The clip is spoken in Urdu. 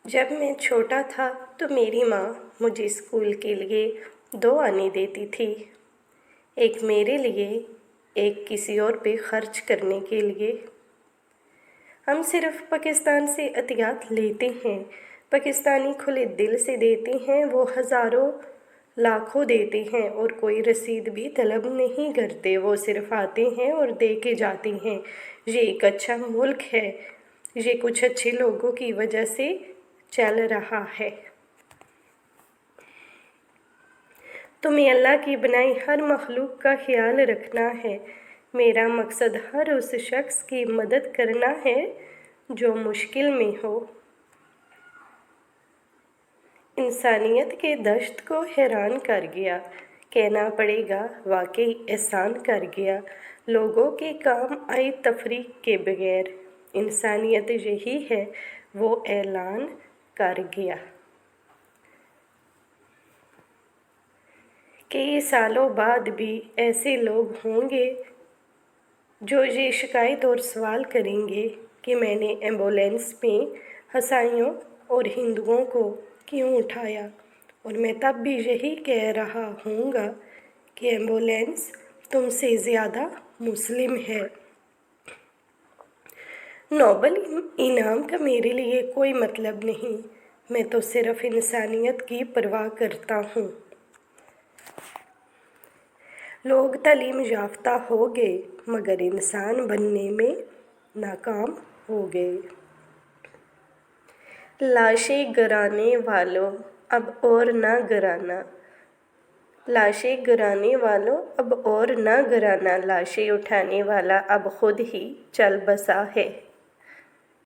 جب میں چھوٹا تھا تو میری ماں مجھے اسکول کے لیے 2 آنے دیتی تھی، ایک میرے لیے، ایک کسی اور پہ خرچ کرنے کے لیے۔ ہم صرف پاکستان سے عطیات لیتے ہیں، پاکستانی کھلے دل سے دیتے ہیں، وہ ہزاروں لاکھوں دیتے ہیں اور کوئی رسید بھی طلب نہیں کرتے، وہ صرف آتے ہیں اور دے کے جاتے ہیں۔ یہ ایک اچھا ملک ہے، یہ کچھ اچھے لوگوں کی وجہ سے چل رہا ہے۔ تمہیں اللہ کی بنائی ہر مخلوق کا خیال رکھنا ہے۔ میرا مقصد ہر اس شخص کی مدد کرنا ہے جو مشکل میں ہو۔ انسانیت کے دشت کو حیران کر گیا، کہنا پڑے گا واقعی احسان کر گیا۔ لوگوں کے کام آئی تفریق کے بغیر، انسانیت یہی ہے، وہ اعلان کر گیا۔ کئی سالوں بعد بھی ایسے لوگ ہوں گے جو یہ شکایت اور سوال کریں گے کہ میں نے ایمبولینس میں عیسائیوں اور ہندوؤں کو کیوں اٹھایا، اور میں تب بھی یہی کہہ رہا ہوں گا کہ ایمبولینس تم سے زیادہ مسلم ہے۔ نوبل انعام کا میرے لیے کوئی مطلب نہیں، میں تو صرف انسانیت کی پرواہ کرتا ہوں۔ لوگ تعلیم یافتہ ہو گئے مگر انسان بننے میں ناکام ہو گئے۔ لاشیں گرانے والوں اب اور نہ گرانا، لاشیں گرانے والوں اب اور نہ گرانا، لاشیں اٹھانے والا اب خود ہی چل بسا ہے۔